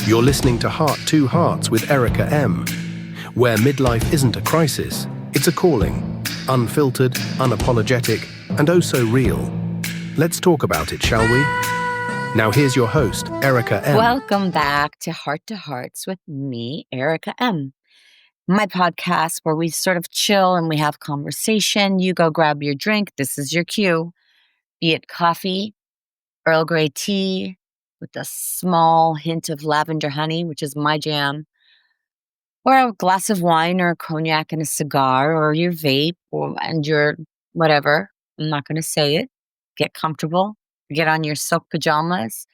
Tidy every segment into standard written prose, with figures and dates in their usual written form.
You're listening to Heart to Hearts with Erica M., where midlife isn't a crisis, it's a calling. Unfiltered, unapologetic, and oh so real. Let's talk about it, shall we? Now here's your host, Erica M. Welcome back to Hearts with me, Erica M. My podcast where we sort of chill and we have conversation. You go grab your drink. This is your cue. Be it coffee, Earl Grey tea with a small hint of lavender honey, which is my jam, or a glass of wine or a cognac and a cigar or your vape and your whatever. I'm not going to say it. Get comfortable. Get on your silk pajamas.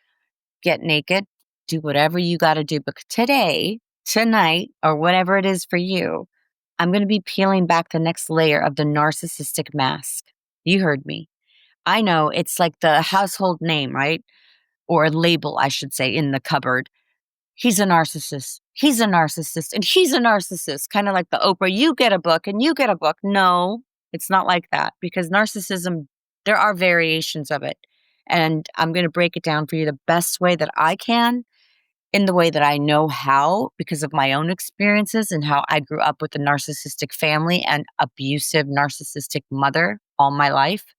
Get naked. Do whatever you got to do. But today, tonight, or whatever it is for you, I'm going to be peeling back the next layer of the narcissistic mask. You heard me. I know it's like the household name, right? Or label, I should say, in the cupboard. He's a narcissist. He's a narcissist. And he's a narcissist. Kind of like the Oprah, you get a book and you get a book. No, it's not like that. Because narcissism, there are variations of it. And I'm going to break it down for you the best way that I can, in the way that I know how, because of my own experiences and how I grew up with a narcissistic family and abusive narcissistic mother all my life.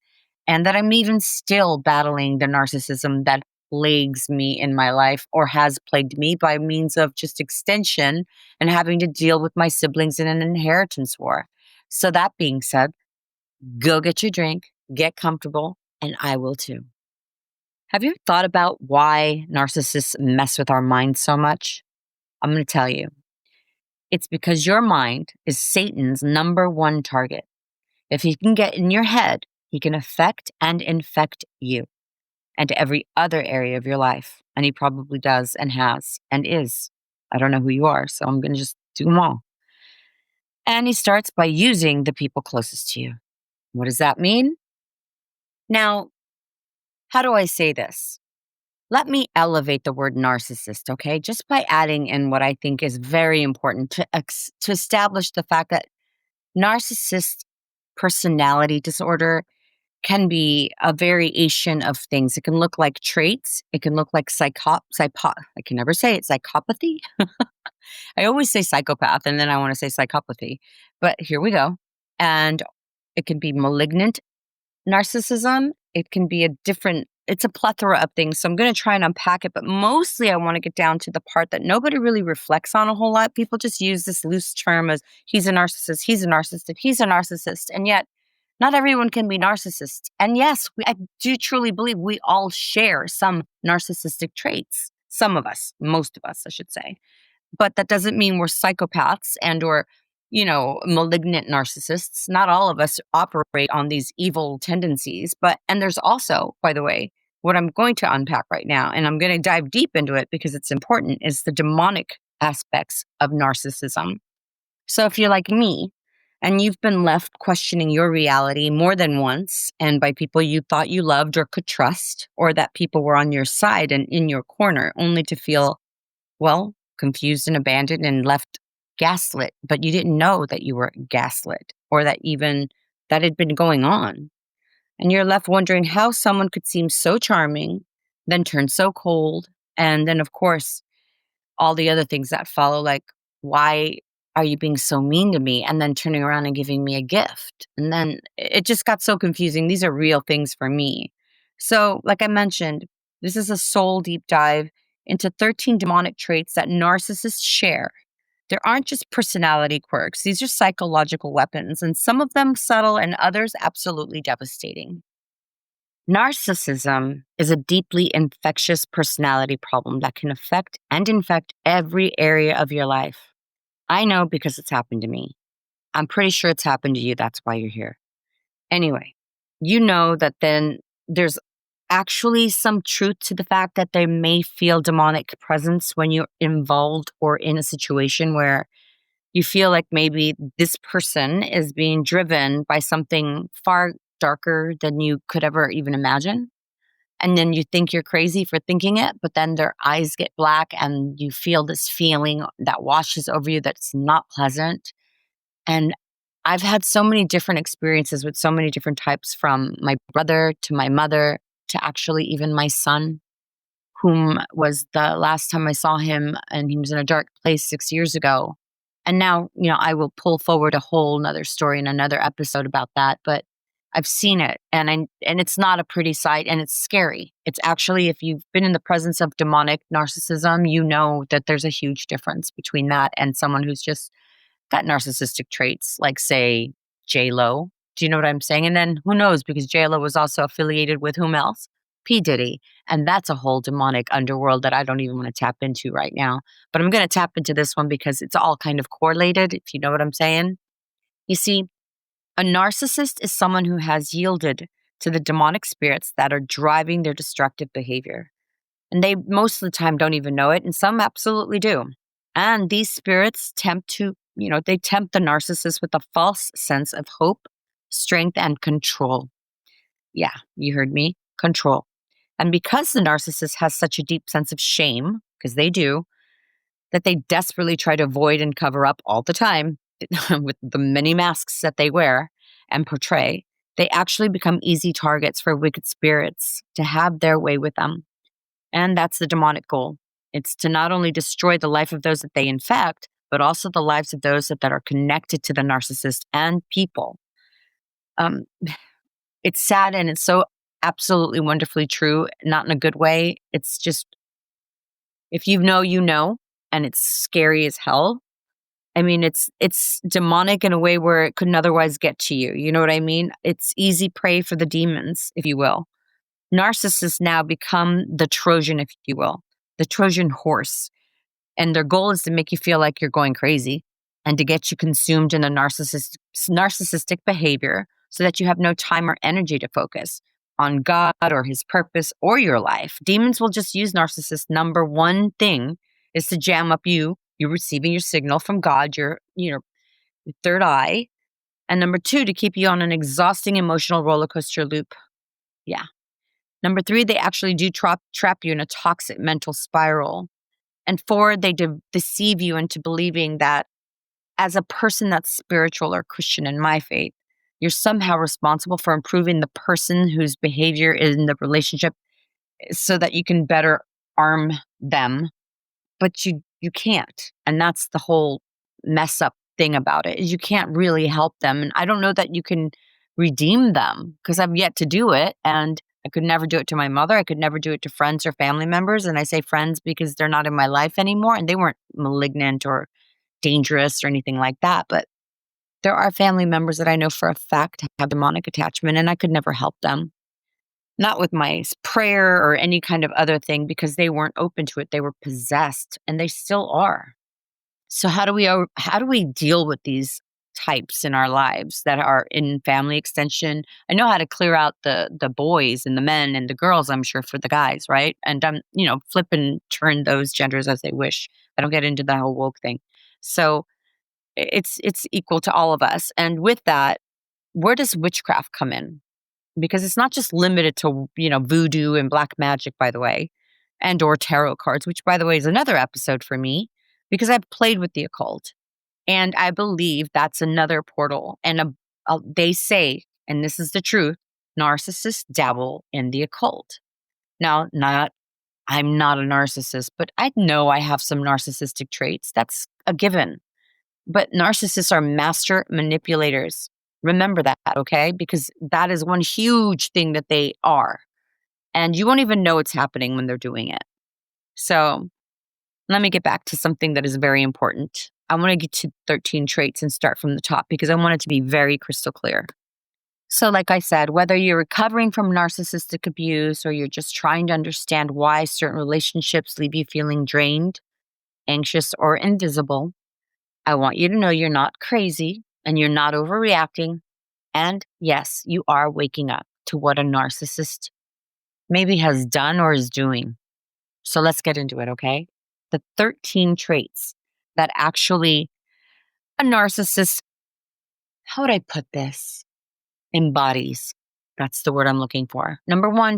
And that I'm even still battling the narcissism that plagues me in my life or has plagued me by means of just extension and having to deal with my siblings in an inheritance war. So that being said, go get your drink, get comfortable, and I will too. Have you thought about why narcissists mess with our minds so much? I'm going to tell you. It's because your mind is Satan's number one target. If he can get in your head, he can affect and infect you and every other area of your life. And he probably does and has and is. I don't know who you are, so I'm going to just do them all. And he starts by using the people closest to you. What does that mean? Now, how do I say this? Let me elevate the word narcissist, okay? Just by adding in what I think is very important to establish the fact that narcissist personality disorder can be a variation of things. It can look like traits. It can look like I can never say it, psychopathy. I always say psychopath and then I want to say psychopathy, but here we go. And it can be malignant narcissism. It can be it's a plethora of things. So I'm going to try and unpack it, but mostly I want to get down to the part that nobody really reflects on a whole lot. People just use this loose term as he's a narcissist, he's a narcissist, he's a narcissist. And yet not everyone can be narcissists. And yes, I do truly believe we all share some narcissistic traits. Some of us, most of us, I should say. But that doesn't mean we're psychopaths or malignant narcissists. Not all of us operate on these evil tendencies. And there's also, by the way, what I'm going to unpack right now, and I'm going to dive deep into it because it's important, is the demonic aspects of narcissism. So if you're like me, and you've been left questioning your reality more than once, and by people you thought you loved or could trust, or that people were on your side and in your corner, only to feel, confused and abandoned and left gaslit, but you didn't know that you were gaslit or that even that had been going on. And you're left wondering how someone could seem so charming, then turn so cold. And then, of course, all the other things that follow, like, why are you being so mean to me? And then turning around and giving me a gift. And then it just got so confusing. These are real things for me. So, like I mentioned, this is a soul deep dive into 13 demonic traits that narcissists share. There aren't just personality quirks. These are psychological weapons, and some of them subtle and others absolutely devastating. Narcissism is a deeply infectious personality problem that can affect and infect every area of your life. I know because it's happened to me. I'm pretty sure it's happened to you. That's why you're here. Anyway, you know that then there's actually some truth to the fact that they may feel demonic presence when you're involved or in a situation where you feel like maybe this person is being driven by something far darker than you could ever even imagine. And then you think you're crazy for thinking it, but then their eyes get black and you feel this feeling that washes over you that's not pleasant. And I've had so many different experiences with so many different types, from my brother to my mother to actually even my son. whom was the last time I saw him, and he was in a dark place 6 years ago. And now, I will pull forward a whole nother story in another episode about that, but I've seen it, and it's not a pretty sight, and it's scary. It's actually, if you've been in the presence of demonic narcissism, you know that there's a huge difference between that and someone who's just got narcissistic traits, like, say, J Lo. Do you know what I'm saying? And then who knows, because J Lo was also affiliated with whom else? P Diddy, and that's a whole demonic underworld that I don't even want to tap into right now. But I'm going to tap into this one because it's all kind of correlated, if you know what I'm saying. You see, a narcissist is someone who has yielded to the demonic spirits that are driving their destructive behavior. And they most of the time don't even know it, and some absolutely do. And these spirits they tempt the narcissist with a false sense of hope, strength, and control. Yeah, you heard me. Control. And because the narcissist has such a deep sense of shame, because they do, that they desperately try to avoid and cover up all the time with the many masks that they wear and portray, they actually become easy targets for wicked spirits to have their way with them. And that's the demonic goal. It's to not only destroy the life of those that they infect, but also the lives of those that are connected to the narcissist and people. Um, it's sad, and it's so absolutely wonderfully true, not in a good way. It's just, if you know, and it's scary as hell. I mean, it's demonic in a way where it couldn't otherwise get to you. You know what I mean? It's easy prey for the demons, if you will. Narcissists now become the Trojan, if you will, the Trojan horse. And their goal is to make you feel like you're going crazy and to get you consumed in a narcissistic behavior so that you have no time or energy to focus on God or his purpose or your life. Demons will just use narcissists. Number one thing is to jam up you. You're receiving your signal from God, your third eye. And number two, to keep you on an exhausting emotional roller coaster loop. Yeah. Number three, they actually do trap you in a toxic mental spiral. And four, they deceive you into believing that as a person that's spiritual or Christian in my faith, you're somehow responsible for improving the person whose behavior is in the relationship so that you can better arm them. But you can't. And that's the whole mess up thing about it, is you can't really help them. And I don't know that you can redeem them, because I've yet to do it. And I could never do it to my mother. I could never do it to friends or family members. And I say friends because they're not in my life anymore, and they weren't malignant or dangerous or anything like that. But there are family members that I know for a fact have demonic attachment, and I could never help them. Not with my prayer or any kind of other thing, because they weren't open to it. They were possessed, and they still are. So how do we deal with these types in our lives that are in family extension? I know how to clear out the boys and the men and the girls, I'm sure, for the guys, right? And I'm, flip and turn those genders as they wish. I don't get into the whole woke thing. So it's equal to all of us. And with that, where does witchcraft come in? Because it's not just limited to, voodoo and black magic, by the way, and or tarot cards, which, by the way, is another episode for me, because I've played with the occult. And I believe that's another portal. And they say, and this is the truth, narcissists dabble in the occult. Now, I'm not a narcissist, but I know I have some narcissistic traits. That's a given. But narcissists are master manipulators. Remember that, okay? Because that is one huge thing that they are. And you won't even know it's happening when they're doing it. So let me get back to something that is very important. I want to get to 13 traits and start from the top, because I want it to be very crystal clear. So like I said, whether you're recovering from narcissistic abuse or you're just trying to understand why certain relationships leave you feeling drained, anxious, or invisible, I want you to know you're not crazy and you're not overreacting. And yes, you are waking up to what a narcissist maybe has done or is doing. So let's get into it, okay? The 13 traits that actually a narcissist, how would I put this, embodies. That's the word I'm looking for.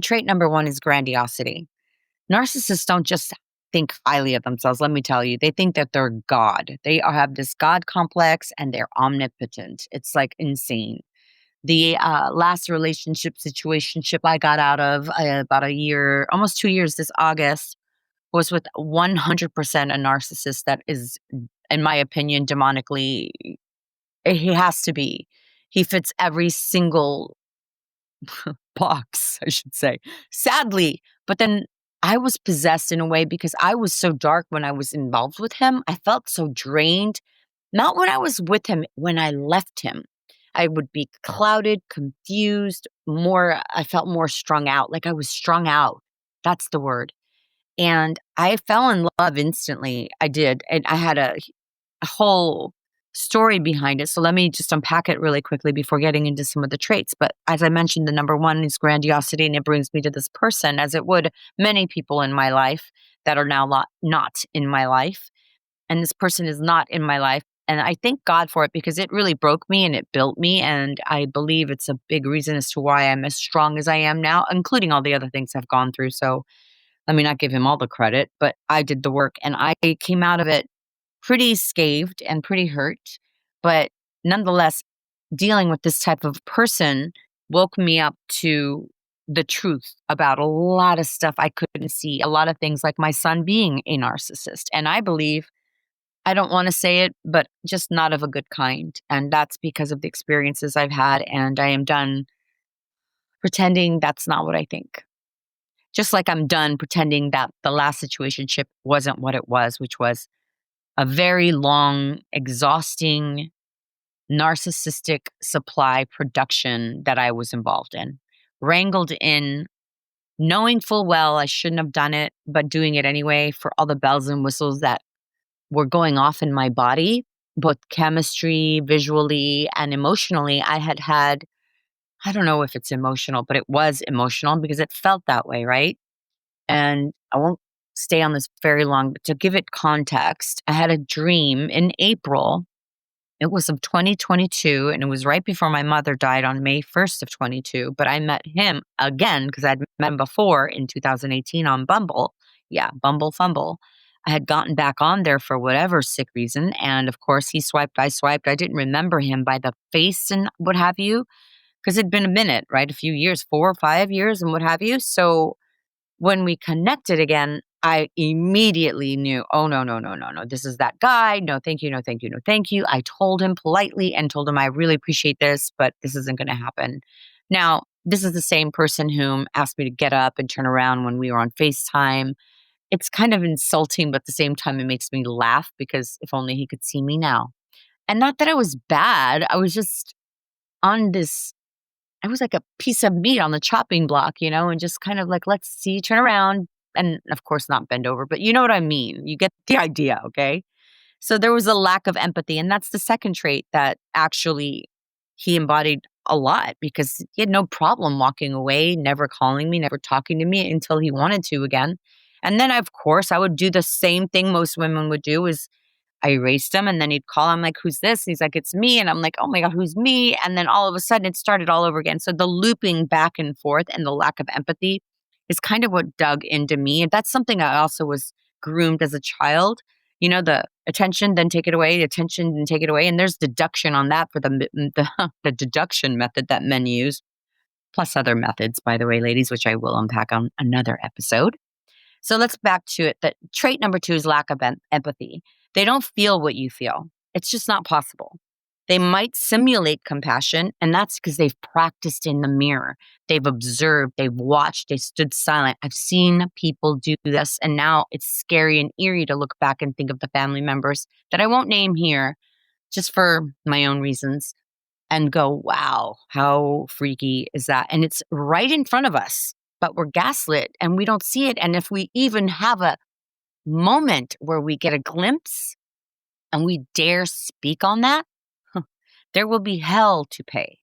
Trait number one is grandiosity. Narcissists don't just think highly of themselves. Let me tell you, they think that they're God. They have this God complex and they're omnipotent. It's like insane. The last situationship I got out of about a year, almost 2 years this August, was with 100% a narcissist that is, in my opinion, demonically, he has to be. He fits every single box, I should say, sadly. But then I was possessed in a way because I was so dark when I was involved with him. I felt so drained, not when I was with him, when I left him. I would be clouded, confused, I felt more strung out, like I was strung out. That's the word. And I fell in love instantly. I did. And I had a whole story behind it. So let me just unpack it really quickly before getting into some of the traits. But as I mentioned, the number one is grandiosity, and it brings me to this person, as it would many people in my life that are now not in my life. And this person is not in my life. And I thank God for it because it really broke me and it built me. And I believe it's a big reason as to why I'm as strong as I am now, including all the other things I've gone through. So let me not give him all the credit, but I did the work and I came out of it pretty scathed and pretty hurt. But nonetheless, dealing with this type of person woke me up to the truth about a lot of stuff I couldn't see, a lot of things like my son being a narcissist. And I believe, I don't want to say it, but just not of a good kind. And that's because of the experiences I've had. And I am done pretending that's not what I think. Just like I'm done pretending that the last situationship wasn't what it was, which was a very long, exhausting, narcissistic supply production that I was involved in, wrangled in, knowing full well I shouldn't have done it, but doing it anyway for all the bells and whistles that were going off in my body, both chemistry, visually, and emotionally. I don't know if it's emotional, but it was emotional because it felt that way, right? And I won't stay on this very long, but to give it context, I had a dream in April. It was of 2022, and it was right before my mother died on May 1st of 22. But I met him again because I'd met him before in 2018 on Bumble. Yeah, Bumble Fumble. I had gotten back on there for whatever sick reason. And of course, he swiped, I swiped. I didn't remember him by the face and what have you, because it'd been a minute, right? A few years, 4 or 5 years, and what have you. So when we connected again, I immediately knew, oh, no, no, no, no, no. This is that guy. No, thank you. No, thank you. No, thank you. I told him politely and told him, I really appreciate this, but this isn't going to happen. Now, this is the same person whom asked me to get up and turn around when we were on FaceTime. It's kind of insulting, but at the same time, it makes me laugh because if only he could see me now. And not that I was bad. I was just on this, I was like a piece of meat on the chopping block, and just kind of like, let's see, turn around. And of course, not bend over, but you know what I mean. You get the idea, okay? So there was a lack of empathy. And that's the second trait that actually he embodied a lot because he had no problem walking away, never calling me, never talking to me until he wanted to again. And then, of course, I would do the same thing most women would do is I erased him and then he'd call. I'm like, who's this? And he's like, it's me. And I'm like, oh my God, who's me? And then all of a sudden it started all over again. So the looping back and forth and the lack of empathy is kind of what dug into me. And that's something I also was groomed as a child. The attention, then take it away, attention, then take it away. And there's deduction on that for the deduction method that men use, plus other methods, by the way, ladies, which I will unpack on another episode. So let's back to it. That trait number 2 is lack of empathy. They don't feel what you feel. It's just not possible. They might simulate compassion, and that's because they've practiced in the mirror. They've observed, they've watched, they stood silent. I've seen people do this, and now it's scary and eerie to look back and think of the family members that I won't name here, just for my own reasons, and go, wow, how freaky is that? And it's right in front of us, but we're gaslit and we don't see it. And if we even have a moment where we get a glimpse and we dare speak on that, there will be hell to pay.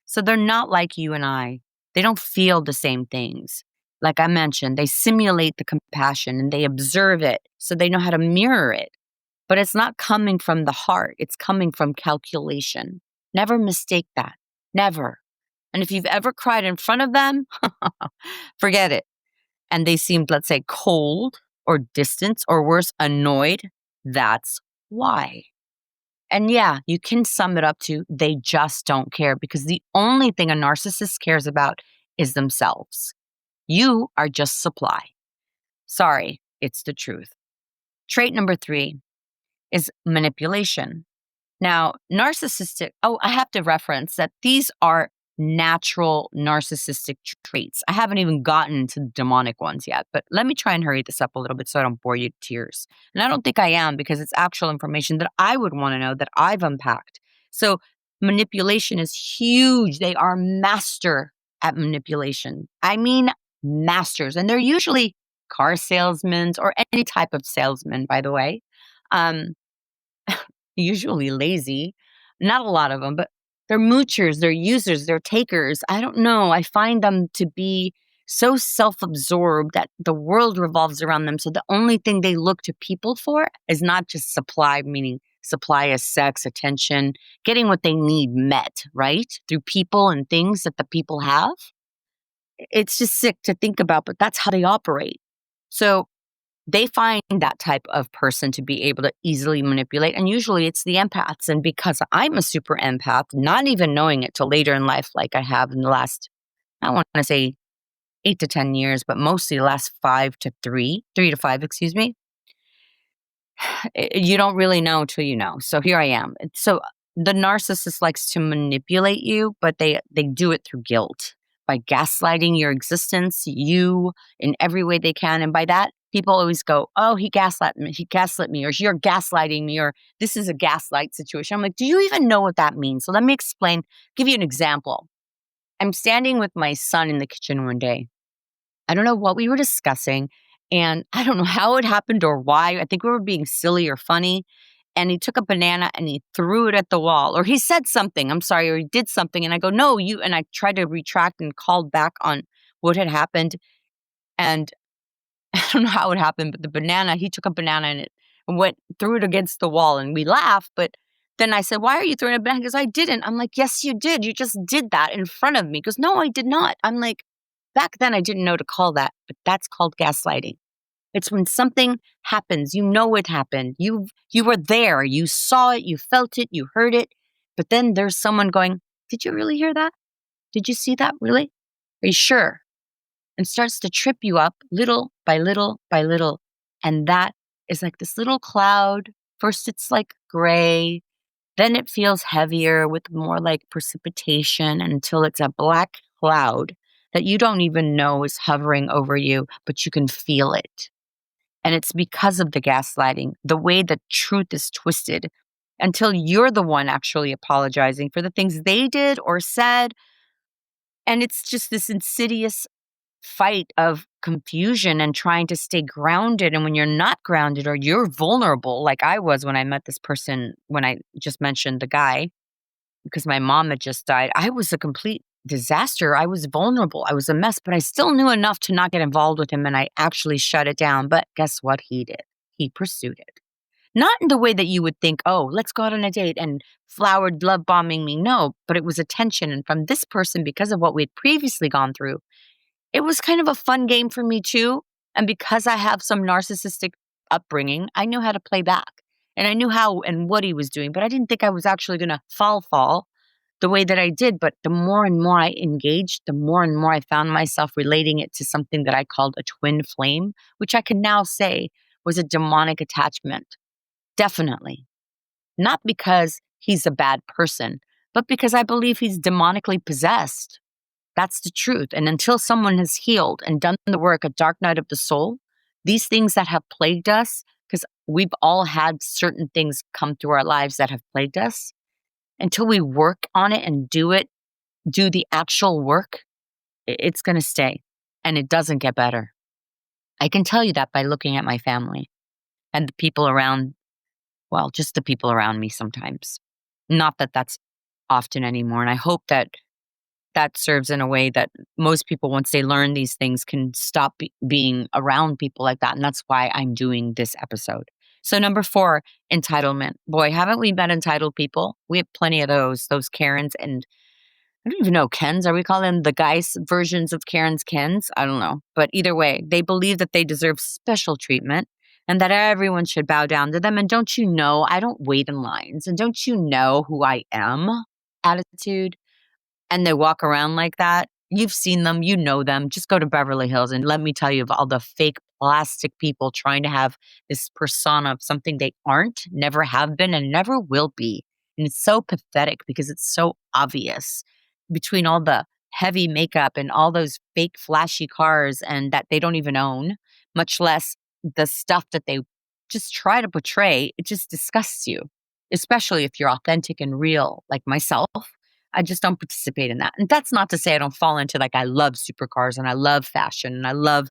So they're not like you and I. They don't feel the same things. Like I mentioned, they simulate the compassion and they observe it so they know how to mirror it. But it's not coming from the heart. It's coming from calculation. Never mistake that. Never. And if you've ever cried in front of them, forget it. And they seemed, let's say, cold or distant or worse, annoyed, that's why. And yeah, you can sum it up to they just don't care, because the only thing a narcissist cares about is themselves. You are just supply. Sorry, it's the truth. Trait number 3 is manipulation. Now, I have to reference that these are natural narcissistic traits. I haven't even gotten to the demonic ones yet, but let me try and hurry this up a little bit so I don't bore you to tears. And I don't think I am, because it's actual information that I would want to know, that I've unpacked. So, manipulation is huge. They are master at manipulation. I mean, masters. And they're usually car salesmen or any type of salesman, by the way. Um, Usually lazy. Not a lot of them, but they're moochers, they're users, they're takers. I don't know. I find them to be so self-absorbed that the world revolves around them. So the only thing they look to people for is not just supply, meaning supply as sex, attention, getting what they need met, right? Through people and things that the people have. It's just sick to think about, but that's how they operate. So they find that type of person to be able to easily manipulate. And usually it's the empaths. And because I'm a super empath, not even knowing it till later in life, like I have in the last, I want to say 8 to 10 years, but mostly the last 3 to 5, excuse me. You don't really know till you know. So here I am. So the narcissist likes to manipulate you, but they do it through guilt, by gaslighting your existence, you, in every way they can. And by that, people always go, oh, he gaslit me, or you're gaslighting me, or this is a gaslight situation. I'm like, do you even know what that means? So let me explain, give you an example. I'm standing with my son in the kitchen one day. I don't know what we were discussing, and I don't know how it happened or why. I think we were being silly or funny. And he took a banana and he threw it at the wall, or he said something, I'm sorry, or he did something. And I go, no, you, and I tried to retract and called back on what had happened. And I don't know how it happened, but he took a banana and it went, threw it against the wall, and we laughed. But then I said, why are you throwing a banana? Because I didn't. I'm like, yes, you did. You just did that in front of me. He goes, no, I did not. I'm like, back then I didn't know to call that, but that's called gaslighting. It's when something happens, you know it happened. You were there, you saw it, you felt it, you heard it. But then there's someone going, did you really hear that? Did you see that? Really? Are you sure? And starts to trip you up little by little by little. And that is like this little cloud. First it's like gray, then it feels heavier with more like precipitation, until it's a black cloud that you don't even know is hovering over you, but you can feel it. And it's because of the gaslighting, the way the truth is twisted, until you're the one actually apologizing for the things they did or said. And it's just this insidious fight of confusion and trying to stay grounded. And when you're not grounded, or you're vulnerable, like I was when I met this person, when I just mentioned the guy, because my mom had just died, I was a complete disaster. I was vulnerable. I was a mess, but I still knew enough to not get involved with him. And I actually shut it down. But guess what he did? He pursued it. Not in the way that you would think, oh, let's go out on a date and flowered love bombing me. No, but it was attention. And from this person, because of what we had previously gone through, it was kind of a fun game for me too. And because I have some narcissistic upbringing, I knew how to play back. And I knew how and what he was doing, but I didn't think I was actually going to fall the way that I did. But the more and more I engaged, the more and more I found myself relating it to something that I called a twin flame, which I can now say was a demonic attachment. Definitely. Not because he's a bad person, but because I believe he's demonically possessed. That's the truth. And until someone has healed and done the work, a dark night of the soul, these things that have plagued us, because we've all had certain things come through our lives that have plagued us, until we work on it and do the actual work, it's going to stay. And it doesn't get better. I can tell you that by looking at my family and the people around, well, just the people around me sometimes. Not that that's often anymore. And I hope that serves in a way that most people, once they learn these things, can stop being around people like that. And that's why I'm doing this episode. So number 4, entitlement. Boy, haven't we met entitled people? We have plenty of those Karens, and I don't even know, Kens. Are we calling them the guys versions of Karens, Kens? I don't know. But either way, they believe that they deserve special treatment. and that everyone should bow down to them. And don't you know, I don't wait in lines. And don't you know who I am attitude. And they walk around like that. You've seen them, you know them. Just go to Beverly Hills and let me tell you of all the fake plastic people trying to have this persona of something they aren't, never have been, and never will be. And it's so pathetic because it's so obvious between all the heavy makeup and all those fake flashy cars and that they don't even own, much less the stuff that they just try to portray. It just disgusts you, especially if you're authentic and real like myself. I just don't participate in that. And that's not to say I don't fall into like I love supercars and I love fashion and I love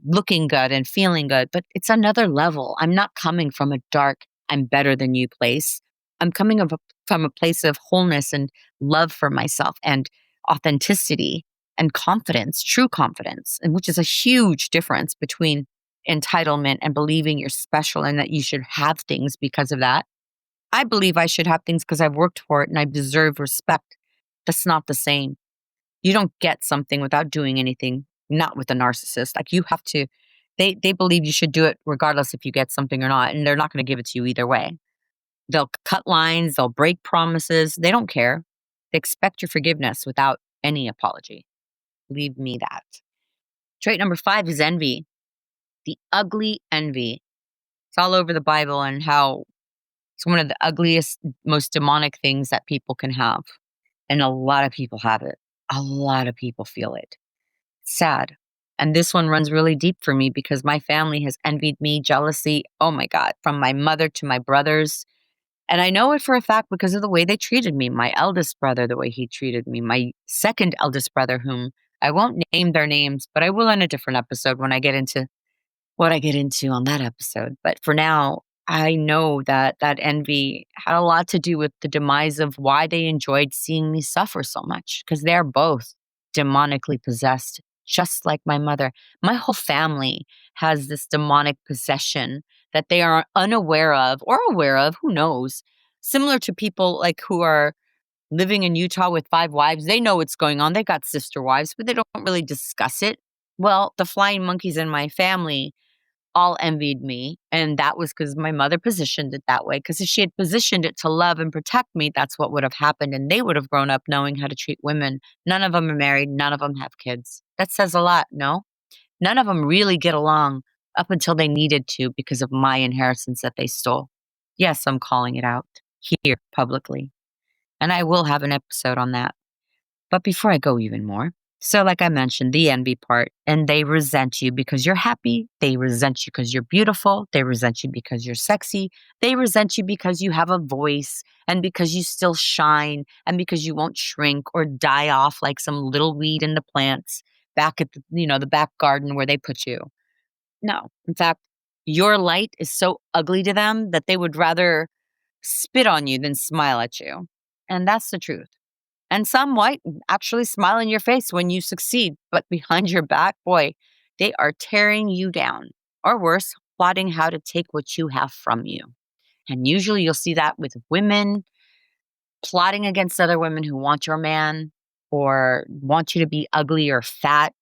looking good and feeling good, but it's another level. I'm not coming from a dark, I'm better than you place. I'm coming from a place of wholeness and love for myself and authenticity and confidence, true confidence, and which is a huge difference between entitlement and believing you're special and that you should have things because of that. I believe I should have things because I've worked for it and I deserve respect. That's not the same. You don't get something without doing anything, not with a narcissist. Like you have to, they believe you should do it regardless if you get something or not. And they're not going to give it to you either way. They'll cut lines, they'll break promises. They don't care. They expect your forgiveness without any apology. Believe me that. Trait number 5 is envy. The ugly envy. It's all over the Bible and how it's one of the ugliest, most demonic things that people can have. And a lot of people have it. A lot of people feel it. It's sad. And this one runs really deep for me because my family has envied me, jealousy. Oh my God, from my mother to my brothers. And I know it for a fact because of the way they treated me. My eldest brother, the way he treated me. My second eldest brother, whom I won't name their names, but I will in a different episode when I get into what I get into on that episode. But for now, I know that that envy had a lot to do with the demise of why they enjoyed seeing me suffer so much, because they're both demonically possessed, just like my mother. My whole family has this demonic possession that they are unaware of or aware of, who knows? Similar to people like who are living in Utah with 5 wives. They know what's going on. They got sister wives, but they don't really discuss it. Well, the flying monkeys in my family all envied me. And that was because my mother positioned it that way. Because if she had positioned it to love and protect me, that's what would have happened. And they would have grown up knowing how to treat women. None of them are married. None of them have kids. That says a lot, no? None of them really get along up until they needed to because of my inheritance that they stole. Yes, I'm calling it out here publicly. And I will have an episode on that. But before I go even more, so like I mentioned, the envy part, and they resent you because you're happy. They resent you because you're beautiful. They resent you because you're sexy. They resent you because you have a voice and because you still shine and because you won't shrink or die off like some little weed in the plants back at the back garden where they put you. No, in fact, your light is so ugly to them that they would rather spit on you than smile at you. And that's the truth. And some might actually smile in your face when you succeed, but behind your back, boy, they are tearing you down. Or worse, plotting how to take what you have from you. And usually you'll see that with women plotting against other women who want your man or want you to be ugly or fat.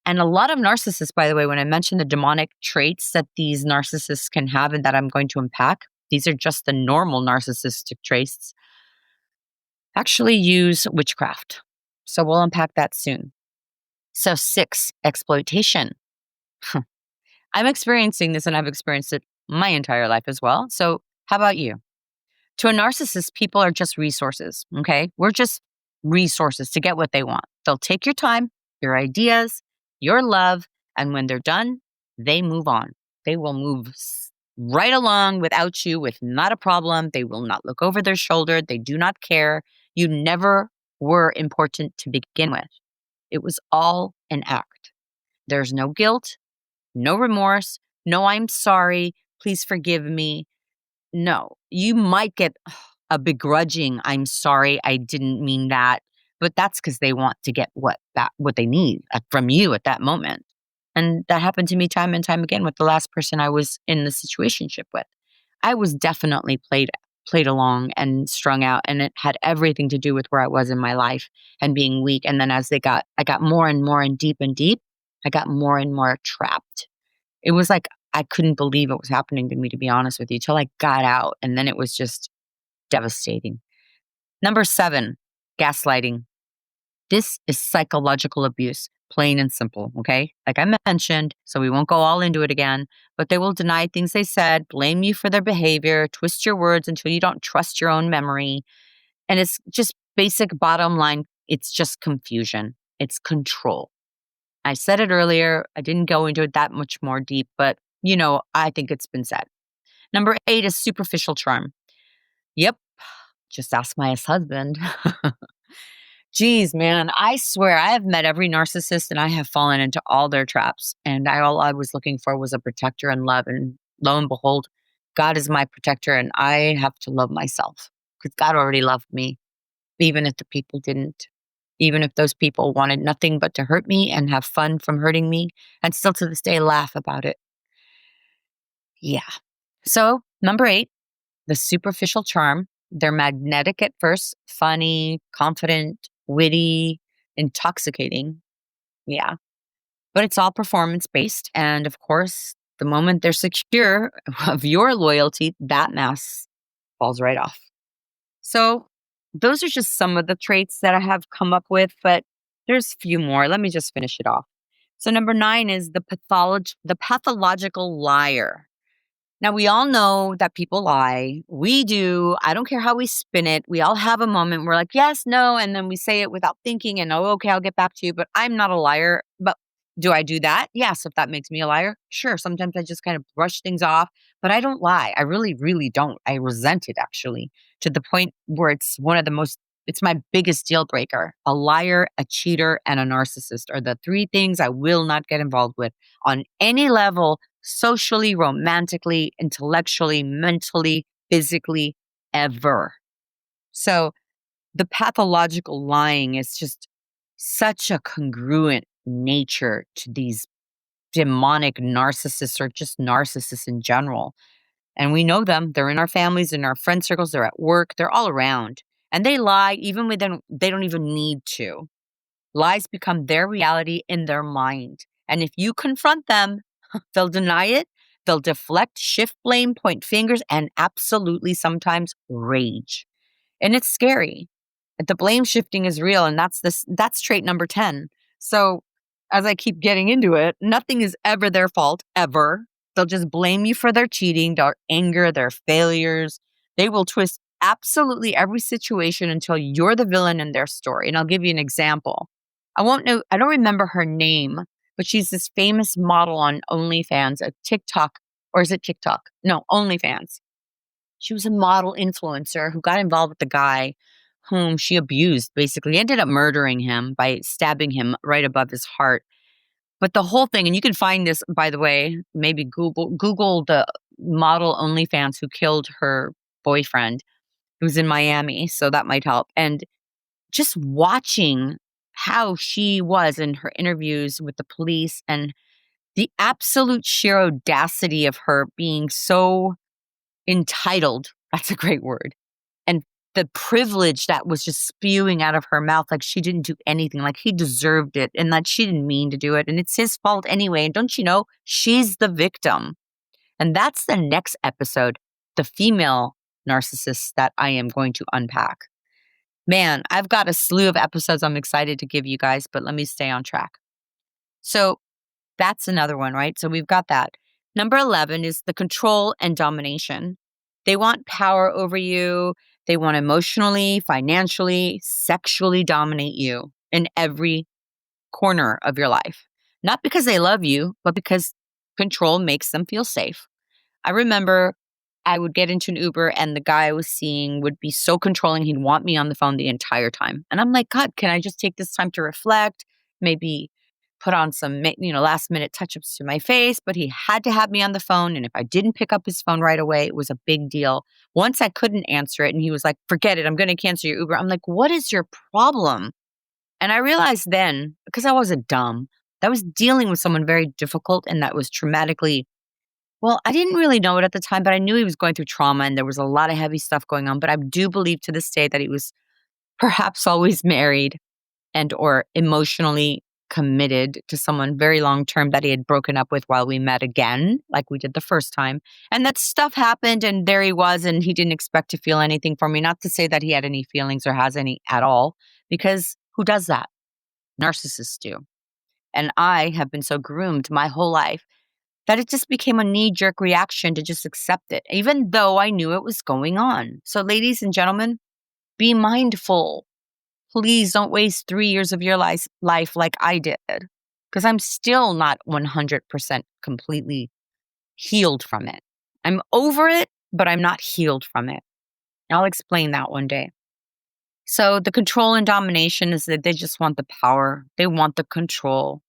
And a lot of narcissists, by the way, when I mentioned the demonic traits that these narcissists can have and that I'm going to unpack, these are just the normal narcissistic traits, actually use witchcraft. So we'll unpack that soon. So 6, exploitation. I'm experiencing this and I've experienced it my entire life as well. So how about you? To a narcissist, people are just resources, okay? We're just resources to get what they want. They'll take your time, your ideas, your love, and when they're done, they move on. They will move right along without you with not a problem. They will not look over their shoulder. They do not care. You never were important to begin with. It was all an act. There's no guilt, no remorse, no I'm sorry, please forgive me. No, you might get a begrudging, I'm sorry, I didn't mean that. But that's because they want to get what they need from you at that moment. And that happened to me time and time again with the last person I was in the situationship with. I was definitely played along and strung out, and it had everything to do with where I was in my life and being weak. And then as I got more and more and deep, I got more and more trapped. It was like I couldn't believe it was happening to me, to be honest with you, till I got out. And then it was just devastating. Number 7, gaslighting. This is psychological abuse, plain and simple. Okay. Like I mentioned, so we won't go all into it again, but they will deny things they said, blame you for their behavior, twist your words until you don't trust your own memory. And it's just basic bottom line. It's just confusion. It's control. I said it earlier. I didn't go into it that much more deep, but I think it's been said. Number 8 is superficial charm. Yep. Just ask my ex-husband. Geez, man, I swear I have met every narcissist and I have fallen into all their traps. And all I was looking for was a protector and love. And lo and behold, God is my protector and I have to love myself because God already loved me, even if the people didn't. Even if those people wanted nothing but to hurt me and have fun from hurting me, and still to this day laugh about it. Yeah. So, number 8, the superficial charm. They're magnetic at first, funny, confident, witty, intoxicating. Yeah. But it's all performance based. And of course, the moment they're secure of your loyalty, that mask falls right off. So, those are just some of the traits that I have come up with, but there's a few more. Let me just finish it off. So, number 9 is the pathological liar. Now, we all know that people lie. We do. I don't care how we spin it. We all have a moment where we're like, yes, no. And then we say it without thinking and, oh, okay, I'll get back to you. But I'm not a liar. But do I do that? Yes. If that makes me a liar, sure. Sometimes I just kind of brush things off, but I don't lie. I really, really don't. I resent it actually to the point where it's my biggest deal breaker. A liar, a cheater, and a narcissist are the 3 things I will not get involved with on any level, socially, romantically, intellectually, mentally, physically, ever. So the pathological lying is just such a congruent nature to these demonic narcissists or just narcissists in general. And we know them. They're in our families, in our friend circles, they're at work, they're all around. And they lie even when they don't even need to. Lies become their reality in their mind. And if you confront them, they'll deny it, they'll deflect, shift blame, point fingers, and absolutely sometimes rage. And it's scary. The blame shifting is real, and that's trait number 10. So as I keep getting into it, nothing is ever their fault, ever. They'll just blame you for their cheating, their anger, their failures. They will twist absolutely every situation until you're the villain in their story. And I'll give you an example. I don't remember her name, but she's this famous model on OnlyFans, a TikTok, or is it TikTok? No, OnlyFans. She was a model influencer who got involved with the guy whom she abused, basically ended up murdering him by stabbing him right above his heart. But the whole thing, and you can find this, by the way, maybe Google the model OnlyFans who killed her boyfriend who's in Miami. So that might help. And just watching how she was in her interviews with the police and the absolute sheer audacity of her being so entitled. That's a great word. And the privilege that was just spewing out of her mouth, like she didn't do anything, like he deserved it, and that she didn't mean to do it. And it's his fault anyway. And don't you know, she's the victim. And that's the next episode, the female narcissists that I am going to unpack. Man, I've got a slew of episodes I'm excited to give you guys, but let me stay on track. So that's another one, right? So we've got that. Number 11 is the control and domination. They want power over you. They want emotionally, financially, sexually dominate you in every corner of your life. Not because they love you, but because control makes them feel safe. I remember I would get into an Uber and the guy I was seeing would be so controlling. He'd want me on the phone the entire time. And I'm like, God, can I just take this time to reflect? Maybe put on some, last minute touch-ups to my face, but he had to have me on the phone. And if I didn't pick up his phone right away, it was a big deal. Once I couldn't answer it and he was like, forget it, I'm going to cancel your Uber. I'm like, what is your problem? And I realized then, because I wasn't dumb, that I was dealing with someone very difficult and that was traumatically, well, I didn't really know it at the time, but I knew he was going through trauma and there was a lot of heavy stuff going on. But I do believe to this day that he was perhaps always married and or emotionally committed to someone very long term that he had broken up with while we met again, like we did the first time. And that stuff happened, and there he was, and he didn't expect to feel anything for me. Not to say that he had any feelings or has any at all, because who does that? Narcissists do. And I have been so groomed my whole life that it just became a knee-jerk reaction to just accept it, even though I knew it was going on. So, ladies and gentlemen, be mindful. Please don't waste 3 years of your life like I did, because I'm still not 100% completely healed from it. I'm over it, but I'm not healed from it. I'll explain that one day. So the control and domination is that they just want the power. They want the control.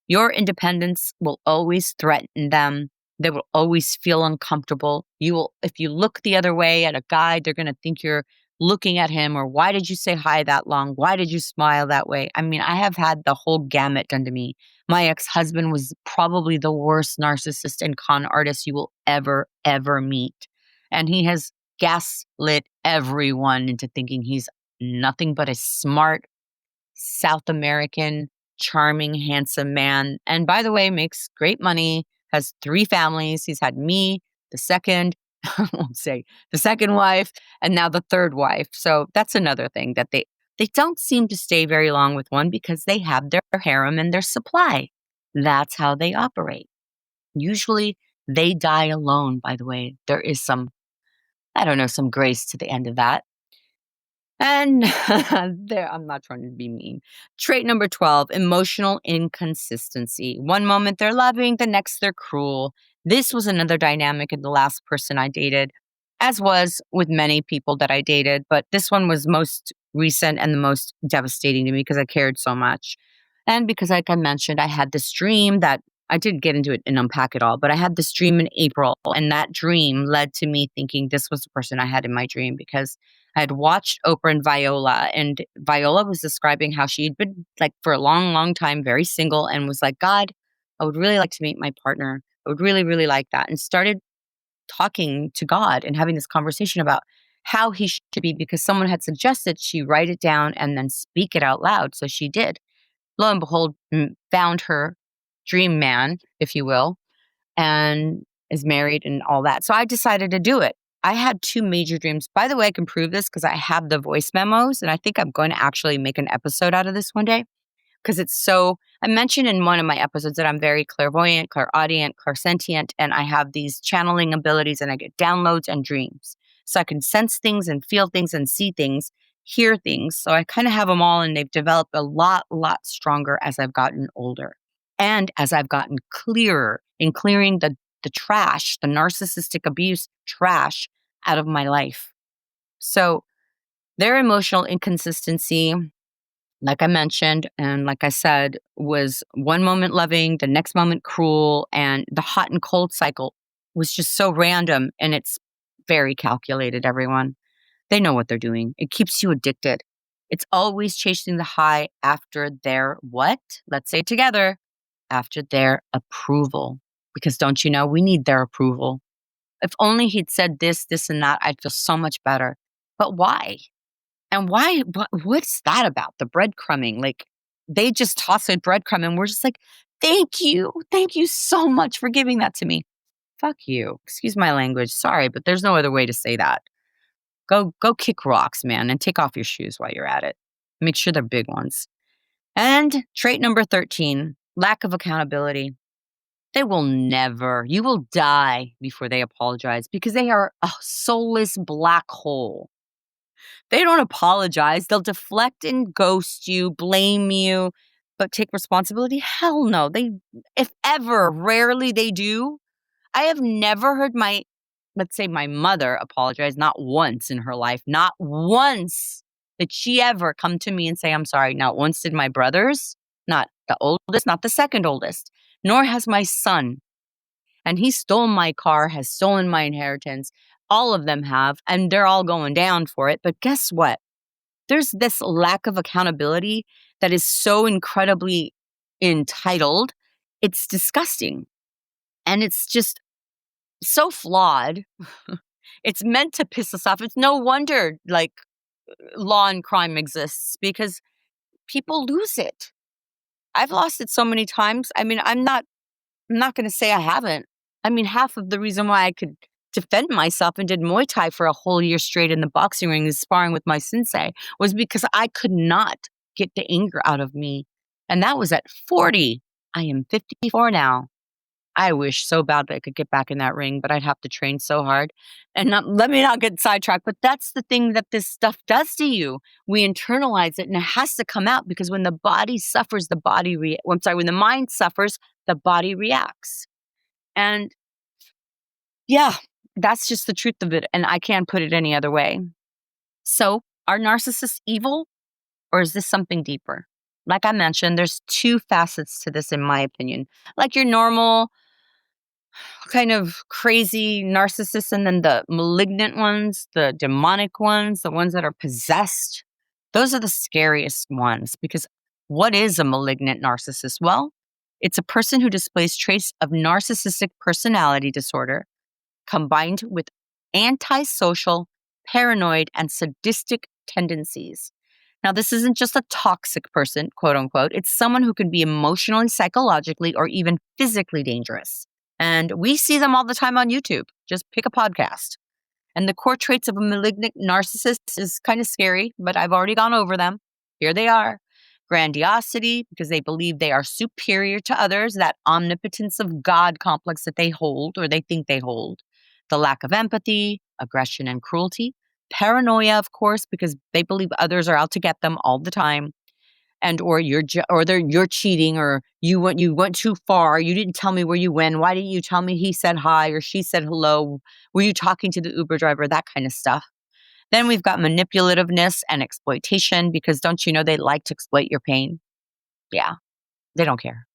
Your independence will always threaten them. They will always feel uncomfortable. If you look the other way at a guy, they're going to think you're looking at him, or why did you say hi that long? Why did you smile that way? I mean, I have had the whole gamut done to me. My ex-husband was probably the worst narcissist and con artist you will ever, ever meet. And he has gaslit everyone into thinking he's nothing but a smart South American, charming, handsome man. And by the way, makes great money, has 3 families. He's had me, the second, I won't say the second wife, and now the third wife. So that's another thing that they don't seem to stay very long with one, because they have their harem and their supply. That's how they operate. Usually they die alone, by the way. There is some grace to the end of that. And I'm not trying to be mean. Trait number 12, emotional inconsistency. One moment they're loving, the next they're cruel. This was another dynamic in the last person I dated, as was with many people that I dated. But this one was most recent and the most devastating to me because I cared so much. And because, like I mentioned, I had this dream that I didn't get into it and unpack it all, but I had this dream in April. And that dream led to me thinking this was the person I had in my dream, because I had watched Oprah and Viola was describing how she had been, like, for a long, long time, very single, and was like, God, I would really like to meet my partner. I would really, really like that. And started talking to God and having this conversation about how he should be, because someone had suggested she write it down and then speak it out loud. So she did. Lo and behold, found her dream man, if you will, and is married and all that. So I decided to do it. I had 2 major dreams. By the way, I can prove this because I have the voice memos, and I think I'm going to actually make an episode out of this one day, because it's so. I mentioned in one of my episodes that I'm very clairvoyant, clairaudient, clairsentient, and I have these channeling abilities, and I get downloads and dreams. So I can sense things and feel things and see things, hear things. So I kind of have them all, and they've developed a lot stronger as I've gotten older. And as I've gotten clearer in clearing the trash, the narcissistic abuse trash out of my life. So their emotional inconsistency, like I mentioned, and like I said, was one moment loving, the next moment cruel, and the hot and cold cycle was just so random, and it's very calculated, everyone. They know what they're doing. It keeps you addicted. It's always chasing the high after their what? Let's say it together. After their approval. Because don't you know, we need their approval. If only he'd said this, and that, I'd feel so much better. But why? And why? What's that about? The breadcrumbing. Like, they just toss a breadcrumb and we're just like, thank you. Thank you so much for giving that to me. Fuck you. Excuse my language. Sorry, but there's no other way to say that. Go kick rocks, man, and take off your shoes while you're at it. Make sure they're big ones. And trait number 13, lack of accountability. You will die before they apologize, because they are a soulless black hole. They don't apologize. They'll deflect and ghost you, blame you, but take responsibility? Hell no. If ever, rarely they do. I have never heard let's say my mother apologize, not once in her life, not once did she ever come to me and say, I'm sorry. Not once did my brothers, not the oldest, not the second oldest, nor has my son. And he stole my car, has stolen my inheritance. All of them have, and they're all going down for it. But guess what? There's this lack of accountability that is so incredibly entitled. It's disgusting. And it's just so flawed. It's meant to piss us off. It's no wonder, like, law and crime exists, because people lose it. I've lost it so many times. I mean, I'm not going to say I haven't. I mean, half of the reason why I could defend myself and did Muay Thai for a whole year straight in the boxing ring and sparring with my sensei was because I could not get the anger out of me. And that was at 40. I am 54 now. I wish so bad that I could get back in that ring, but I'd have to train so hard. And let me not get sidetracked, but that's the thing that this stuff does to you. We internalize it and it has to come out because when the body suffers, when the mind suffers, the body reacts. And yeah, that's just the truth of it. And I can't put it any other way. So are narcissists evil or is this something deeper? Like I mentioned, there's two facets to this, in my opinion. Like your normal kind of crazy narcissists and then the malignant ones, the demonic ones, the ones that are possessed. Those are the scariest ones because what is a malignant narcissist? Well, it's a person who displays traits of narcissistic personality disorder combined with antisocial, paranoid, and sadistic tendencies. Now, this isn't just a toxic person, quote unquote. It's someone who can be emotionally, psychologically, or even physically dangerous. And we see them all the time on YouTube. Just pick a podcast. And the core traits of a malignant narcissist is kind of scary, but I've already gone over them. Here they are. Grandiosity, because they believe they are superior to others, that omnipotence of God complex that they hold or they think they hold. The lack of empathy, aggression, and cruelty. Paranoia, of course, because they believe others are out to get them all the time. And or you're cheating, or you went too far. You didn't tell me where you went. Why didn't you tell me he said hi or she said hello? Were you talking to the Uber driver? That kind of stuff. Then we've got manipulativeness and exploitation because don't you know they like to exploit your pain? Yeah, they don't care.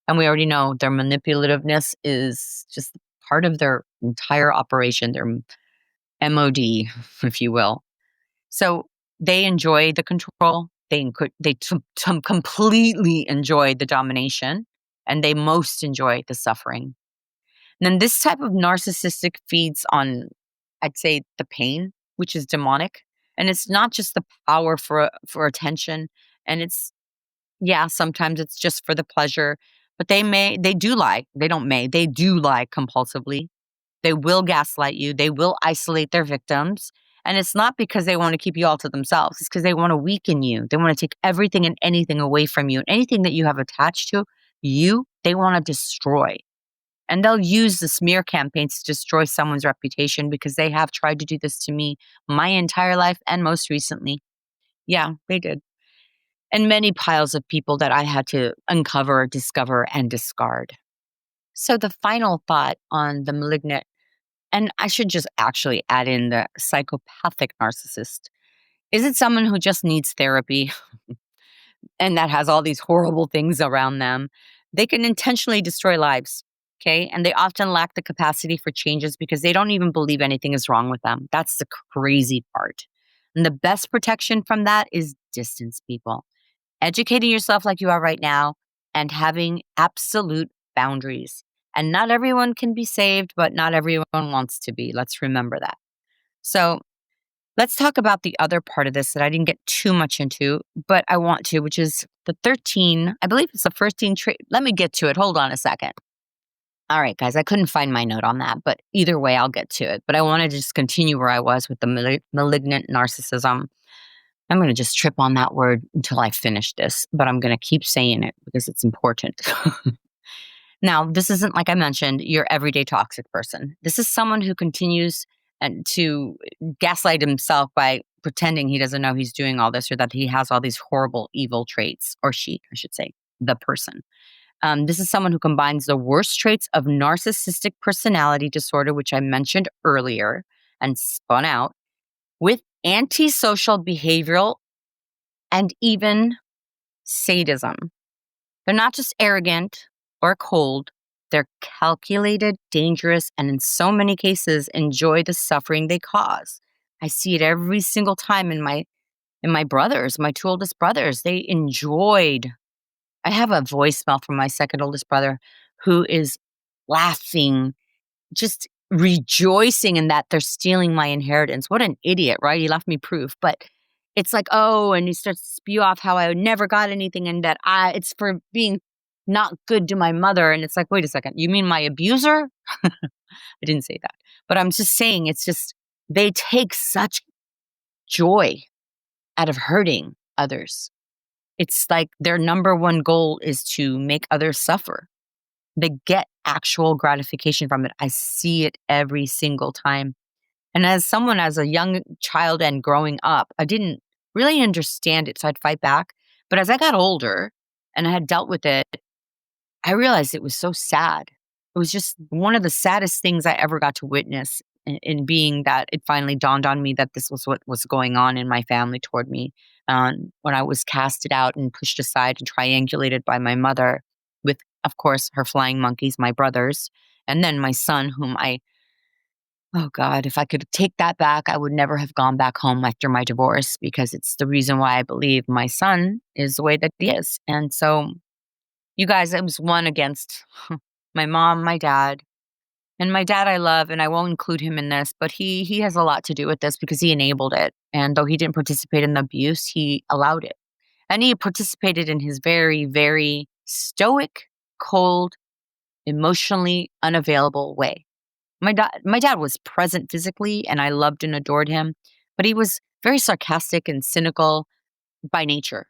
And we already know their manipulativeness is just part of their entire operation, their MOD, if you will. So they enjoy the control. They completely enjoy the domination, and they most enjoy the suffering. And then this type of narcissistic feeds on, I'd say, the pain, which is demonic, and it's not just the power for attention, and sometimes it's just for the pleasure, but they do lie. They do lie compulsively. They will gaslight you. They will isolate their victims. And it's not because they want to keep you all to themselves. It's because they want to weaken you. They want to take everything and anything away from you. And anything that you have attached to you, they want to destroy. And they'll use the smear campaigns to destroy someone's reputation because they have tried to do this to me my entire life and most recently. Yeah, they did. And many piles of people that I had to uncover, discover, and discard. So the final thought on the malignant, and I should just actually add in the psychopathic narcissist. Is it someone who just needs therapy and that has all these horrible things around them? They can intentionally destroy lives, okay? And they often lack the capacity for changes because they don't even believe anything is wrong with them. That's the crazy part. And the best protection from that is distance, people. Educating yourself like you are right now and having absolute boundaries. And not everyone can be saved, but not everyone wants to be. Let's remember that. So let's talk about the other part of this that I didn't get too much into, but I want to, which is the 13, I believe it's the first 13 trait. Let me get to it. Hold on a second. All right, guys, I couldn't find my note on that, but either way, I'll get to it. But I want to just continue where I was with the malignant narcissism. I'm going to just trip on that word until I finish this, but I'm going to keep saying it because it's important. Now, this isn't, like I mentioned, your everyday toxic person. This is someone who continues to gaslight himself by pretending he doesn't know he's doing all this or that he has all these horrible, evil traits, or she, I should say, the person. This is someone who combines the worst traits of narcissistic personality disorder, which I mentioned earlier and spun out, with antisocial behavioral and even sadism. They're not just arrogant or cold. They're calculated, dangerous, and in so many cases enjoy the suffering they cause. I see it every single time in my brothers, my two oldest brothers. They enjoyed. I have a voicemail from my second oldest brother who is laughing, just rejoicing in that they're stealing my inheritance. What an idiot, right? He left me proof. But it's like, oh, and he starts to spew off how I never got anything and that it's for being not good to my mother. And it's like, wait a second, you mean my abuser? I didn't say that. But I'm just saying, it's just, they take such joy out of hurting others. It's like their number one goal is to make others suffer. They get actual gratification from it. I see it every single time. And as a young child and growing up, I didn't really understand it, so I'd fight back. But as I got older and I had dealt with it, I realized it was so sad. It was just one of the saddest things I ever got to witness in being that it finally dawned on me that this was what was going on in my family toward me. When I was casted out and pushed aside and triangulated by my mother with, of course, her flying monkeys, my brothers, and then my son, oh God, if I could take that back, I would never have gone back home after my divorce because it's the reason why I believe my son is the way that he is. And so, you guys, it was one against my mom, my dad, and my dad I love, and I won't include him in this, but he has a lot to do with this because he enabled it. And though he didn't participate in the abuse, he allowed it. And he participated in his very, very stoic, cold, emotionally unavailable way. My dad was present physically, and I loved and adored him, but he was very sarcastic and cynical by nature.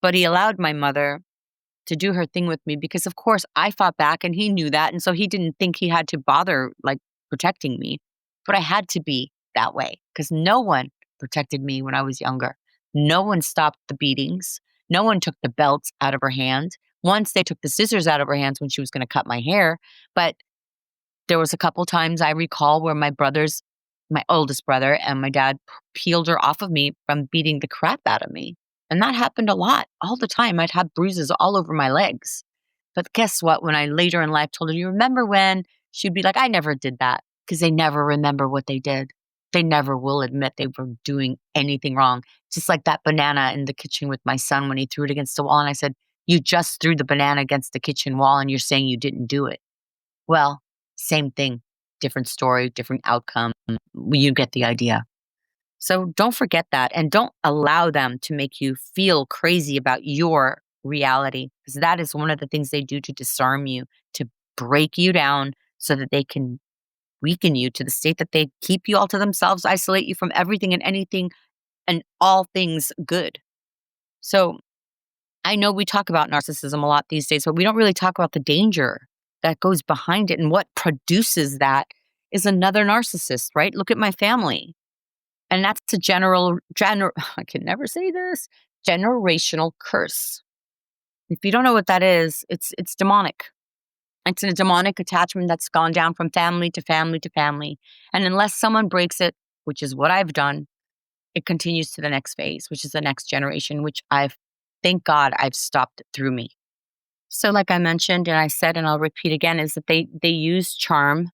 But he allowed my mother to do her thing with me because, of course, I fought back, and he knew that, and so he didn't think he had to bother like protecting me. But I had to be that way because no one protected me when I was younger. No one stopped the beatings. No one took the belts out of her hand. Once they took the scissors out of her hands when she was going to cut my hair, but there was a couple times I recall where my oldest brother and my dad peeled her off of me from beating the crap out of me. And that happened a lot, all the time. I'd have bruises all over my legs. But guess what? When I later in life told her, you remember when? She'd be like, I never did that because they never remember what they did. They never will admit they were doing anything wrong. Just like that banana in the kitchen with my son when he threw it against the wall. And I said, you just threw the banana against the kitchen wall and you're saying you didn't do it. Well, same thing, different story, different outcome. You get the idea. So don't forget that and don't allow them to make you feel crazy about your reality because that is one of the things they do to disarm you, to break you down so that they can weaken you to the state that they keep you all to themselves, isolate you from everything and anything and all things good. So I know we talk about narcissism a lot these days, but we don't really talk about the danger that goes behind it. And what produces that is another narcissist, right? Look at my family. And that's a I can never say this, generational curse. If you don't know what that is, it's demonic. It's a demonic attachment that's gone down from family to family to family. And unless someone breaks it, which is what I've done, it continues to the next phase, which is the next generation, which thank God I've stopped it through me. So like I mentioned, and I said, and I'll repeat again, is that they use charm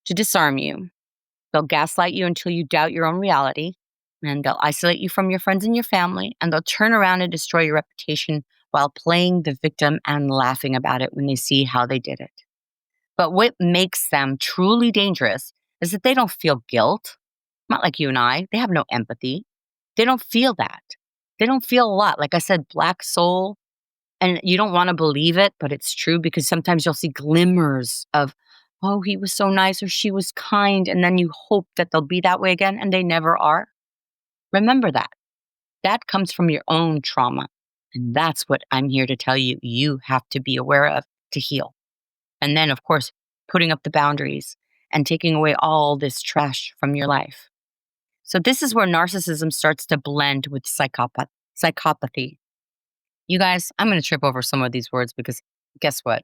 to disarm you. They'll gaslight you until you doubt your own reality, and they'll isolate you from your friends and your family, and they'll turn around and destroy your reputation while playing the victim and laughing about it when they see how they did it. But what makes them truly dangerous is that they don't feel guilt. Not like you and I. They have no empathy. They don't feel that. They don't feel a lot. Like I said, black soul. And you don't want to believe it, but it's true because sometimes you'll see glimmers of, oh, he was so nice or she was kind. And then you hope that they'll be that way again, and they never are. Remember that. That comes from your own trauma. And that's what I'm here to tell you you have to be aware of to heal. And then, of course, putting up the boundaries and taking away all this trash from your life. So this is where narcissism starts to blend with psychopathy. You guys, I'm going to trip over some of these words because guess what?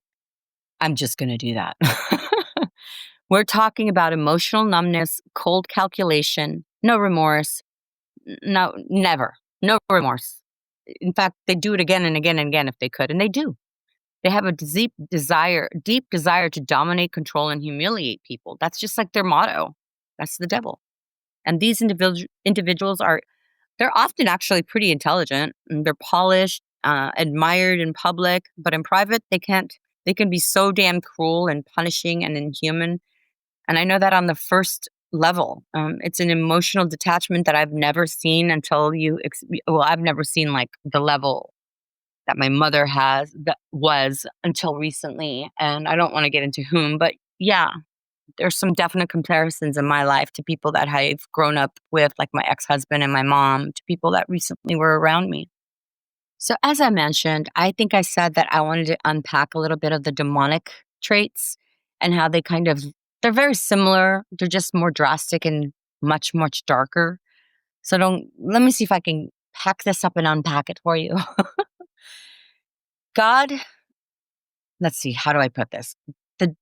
I'm just going to do that. We're talking about emotional numbness, cold calculation, no remorse, no, never, no remorse. In fact, they do it again and again and again if they could, and they do. They have a deep desire to dominate, control, and humiliate people. That's just like their motto. That's the devil. And these individuals they're often actually pretty intelligent and they're polished, admired in public, but in private, they can be so damn cruel and punishing and inhuman. And I know that on the first level. It's an emotional detachment that I've never seen until I've never seen like the level that my mother that was until recently. And I don't want to get into whom, but yeah, there's some definite comparisons in my life to people that I've grown up with, like my ex-husband and my mom, to people that recently were around me. So as I mentioned, I think I said that I wanted to unpack a little bit of the demonic traits and how they're very similar. They're just more drastic and much, much darker. So let me see if I can pack this up and unpack it for you. God, let's see, how do I put this? The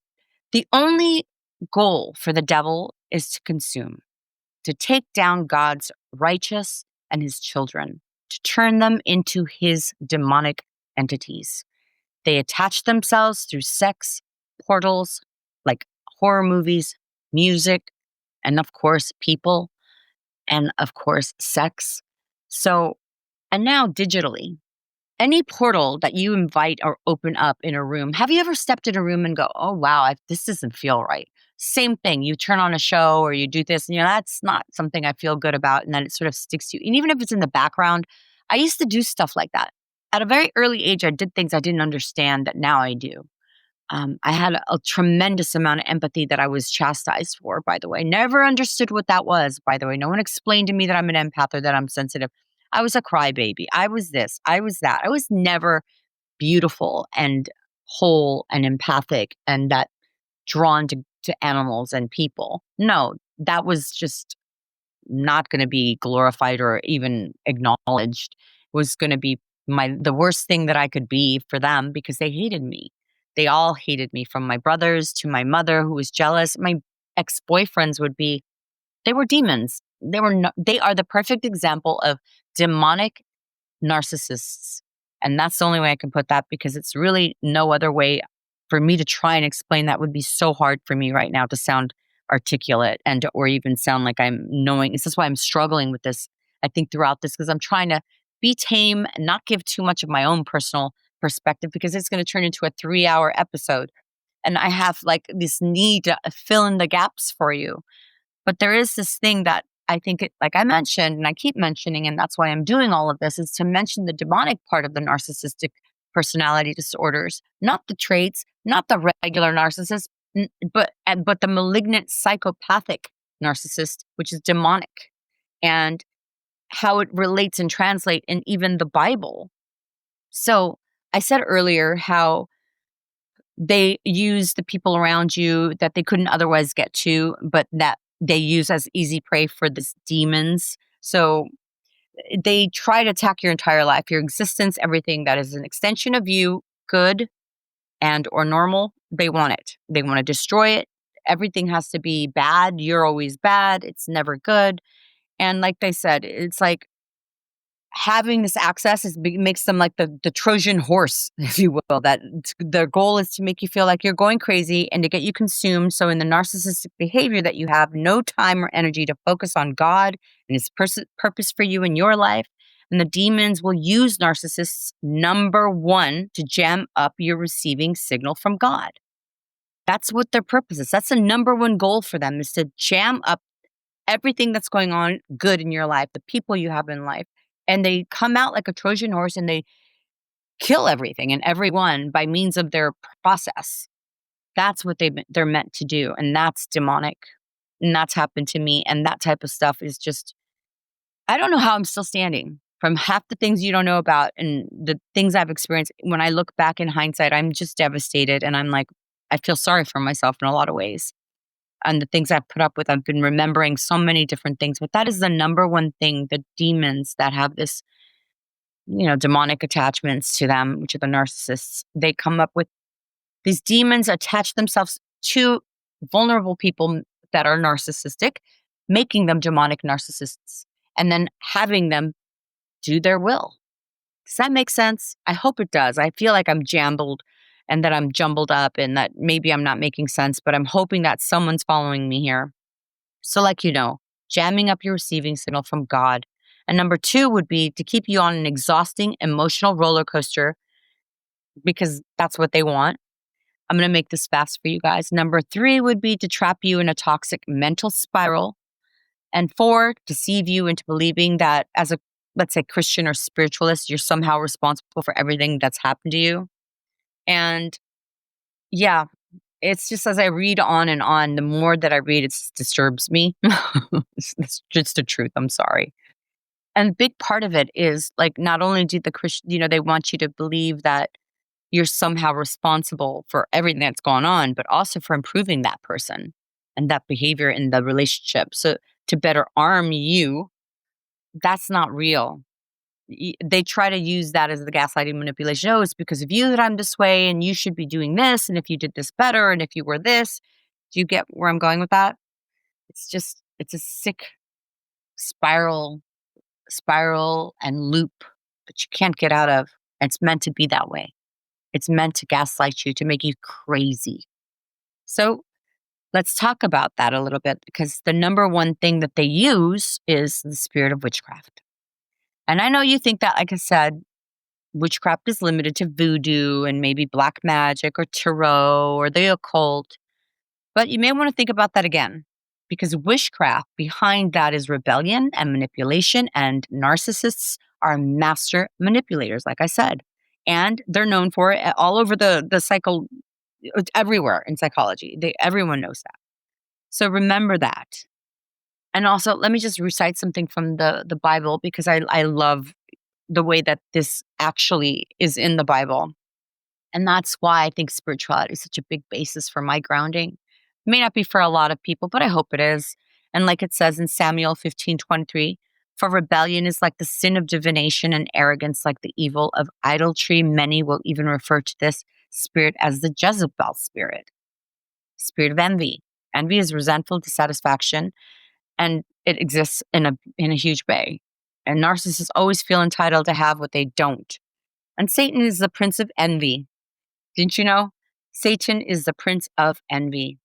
the only goal for the devil is to consume, to take down God's righteous and his children, to turn them into his demonic entities. They attach themselves through sex, portals, like horror movies, music, and of course, people, and of course, sex. So, and now digitally, any portal that you invite or open up in a room, have you ever stepped in a room and go, oh, wow, this doesn't feel right? Same thing. You turn on a show or you do this, and that's not something I feel good about. And then it sort of sticks to you. And even if it's in the background, I used to do stuff like that. At a very early age, I did things I didn't understand that now I do. I had a tremendous amount of empathy that I was chastised for, by the way. Never understood what that was, by the way. No one explained to me that I'm an empath or that I'm sensitive. I was a crybaby. I was this. I was that. I was never beautiful and whole and empathic and that drawn to animals and people. No, that was just not going to be glorified or even acknowledged. It was going to be the worst thing that I could be for them because they hated me. They all hated me, from my brothers to my mother, who was jealous. My ex-boyfriends they were demons. They are the perfect example of demonic narcissists. And that's the only way I can put that, because it's really no other way for me to try and explain. That would be so hard for me right now to sound articulate or even sound like I'm knowing. This is why I'm struggling with this, I think, throughout this, because I'm trying to be tame and not give too much of my own personal perspective, because it's going to turn into a 3-hour episode. And I have like this need to fill in the gaps for you. But there is this thing that I think, like I mentioned, and I keep mentioning, and that's why I'm doing all of this, is to mention the demonic part of the narcissistic personality disorders, not the traits, not the regular narcissist, but the malignant psychopathic narcissist, which is demonic, and how it relates and translates in even the Bible. So I said earlier how they use the people around you that they couldn't otherwise get to, but that they use as easy prey for these demons. So they try to attack your entire life, your existence, everything that is an extension of you, good and or normal. They want it. They want to destroy it. Everything has to be bad. You're always bad. It's never good. And like they said, it's like having this access makes them like the Trojan horse, if you will, that their goal is to make you feel like you're going crazy and to get you consumed. So in the narcissistic behavior, that you have no time or energy to focus on God and his purpose for you in your life. And the demons will use narcissists, number one, to jam up your receiving signal from God. That's what their purpose is. That's the number one goal for them, is to jam up everything that's going on good in your life, the people you have in life. And they come out like a Trojan horse and they kill everything and everyone by means of their process. That's what they're meant to do. And that's demonic. And that's happened to me. And that type of stuff is just, I don't know how I'm still standing from half the things you don't know about and the things I've experienced. When I look back in hindsight, I'm just devastated. And I'm like, I feel sorry for myself in a lot of ways. And the things I've put up with, I've been remembering so many different things. But that is the number one thing, the demons that have this, demonic attachments to them, which are the narcissists. They come up with these demons, attach themselves to vulnerable people that are narcissistic, making them demonic narcissists, and then having them do their will. Does that make sense? I hope it does. I feel like I'm jumbled and that I'm jumbled up and that maybe I'm not making sense, but I'm hoping that someone's following me here. So jamming up your receiving signal from God. And number two would be to keep you on an exhausting emotional roller coaster, because that's what they want. I'm going to make this fast for you guys. Number 3 would be to trap you in a toxic mental spiral. And 4, deceive you into believing that as a, let's say, Christian or spiritualist, you're somehow responsible for everything that's happened to you. And yeah, it's just as I read on and on, the more that I read, it disturbs me. It's just the truth. I'm sorry. And a big part of it is like, not only do the Christian, they want you to believe that you're somehow responsible for everything that's going on, but also for improving that person and that behavior in the relationship. So to better arm you, that's not real. They try to use that as the gaslighting manipulation. Oh, it's because of you that I'm this way, and you should be doing this. And if you did this better, and if you were this, do you get where I'm going with that? It's a sick spiral and loop that you can't get out of. And it's meant to be that way. It's meant to gaslight you, to make you crazy. So let's talk about that a little bit, because the number one thing that they use is the spirit of witchcraft. And I know you think that, like I said, witchcraft is limited to voodoo and maybe black magic or tarot or the occult. But you may want to think about that again, because witchcraft behind that is rebellion and manipulation, and narcissists are master manipulators, like I said. And they're known for it all over the cycle, everywhere in psychology. Everyone knows that. So remember that. And also, let me just recite something from the Bible, because I love the way that this actually is in the Bible. And that's why I think spirituality is such a big basis for my grounding. It may not be for a lot of people, but I hope it is. And like it says in Samuel 15:23, for rebellion is like the sin of divination, and arrogance like the evil of idolatry. Many will even refer to this spirit as the Jezebel spirit of envy. Envy is resentful dissatisfaction, and it exists in a huge way. And narcissists always feel entitled to have what they don't. And Satan is the prince of envy. Didn't you know? Satan is the prince of envy.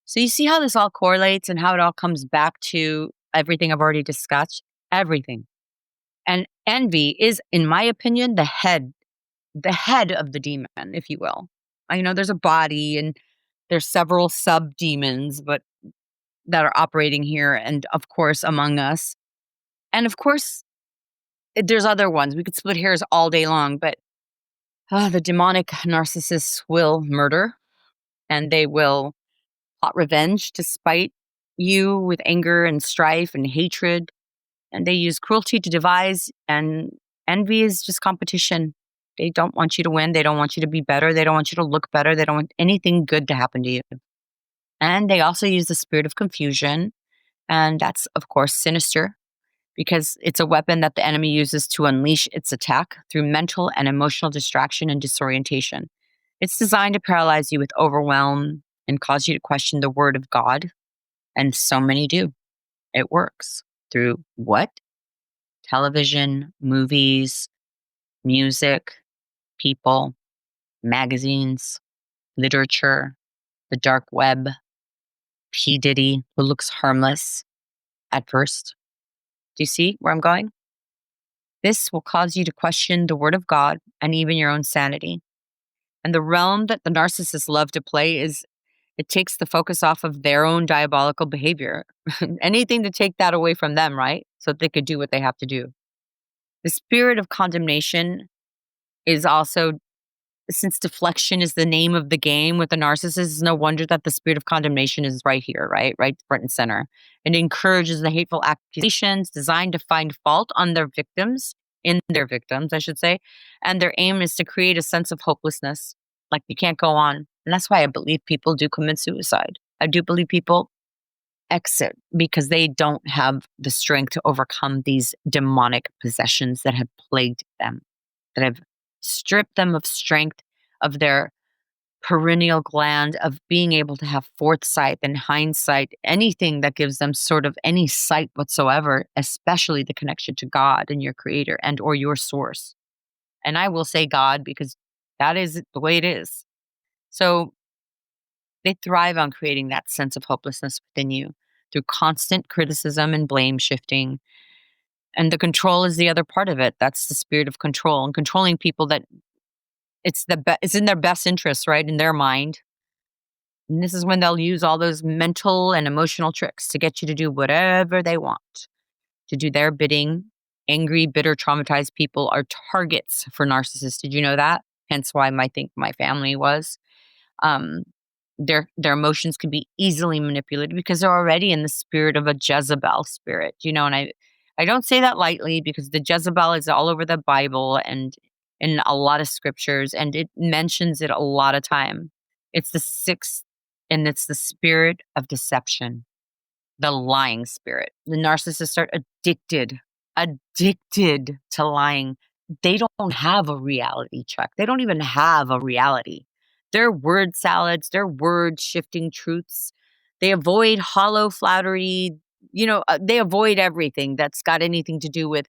So you see how this all correlates and how it all comes back to everything I've already discussed? Everything. And envy is, in my opinion, the head of the demon, if you will. I know there's a body and there's several sub demons, but that are operating here, and of course among us. And of course, there's other ones. We could split hairs all day long, but the demonic narcissists will murder, and they will plot revenge to spite you with anger and strife and hatred. And they use cruelty to devise, and envy is just competition. They don't want you to win. They don't want you to be better. They don't want you to look better. They don't want anything good to happen to you. And they also use the spirit of confusion. And that's, of course, sinister, because it's a weapon that the enemy uses to unleash its attack through mental and emotional distraction and disorientation. It's designed to paralyze you with overwhelm and cause you to question the word of God. And so many do. It works through what? Television, movies, music, people, magazines, literature, the dark web, P. Diddy, who looks harmless at first. Do you see where I'm going? This will cause you to question the word of God and even your own sanity. And the realm that the narcissists love to play is, it takes the focus off of their own diabolical behavior. Anything to take that away from them, right? So that they could do what they have to do. The spirit of condemnation is also, since deflection is the name of the game with the narcissist, it's no wonder that the spirit of condemnation is right here, right front and center. It encourages the hateful accusations designed to find fault on their victims, I should say. And their aim is to create a sense of hopelessness, like you can't go on. And that's why I believe people do commit suicide. I do believe people exit because they don't have the strength to overcome these demonic possessions that have plagued them, that have stripped them of strength, of their perennial gland, of being able to have foresight and hindsight, anything that gives them sort of any sight whatsoever, especially the connection to God and your creator and or your source. And I will say God, because that is the way it is. So they thrive on creating that sense of hopelessness within you through constant criticism and blame shifting. And the control is the other part of it. That's the spirit of control, and controlling people that It's in their best interest, right? In their mind. And this is when they'll use all those mental and emotional tricks to get you to do whatever they want, to do their bidding. Angry, bitter, traumatized people are targets for narcissists. Did you know that? Hence why I think my family was. Um, their emotions can be easily manipulated because they're already in the spirit of a Jezebel spirit, and I don't say that lightly because the Jezebel is all over the Bible and in a lot of scriptures, and it mentions it a lot of time. It's the sixth, and it's the spirit of deception, the lying spirit. The narcissists are addicted to lying. They don't have a reality check. They don't even have a reality. They're word salads, they're word shifting truths. They avoid hollow flattery. They avoid everything that's got anything to do with,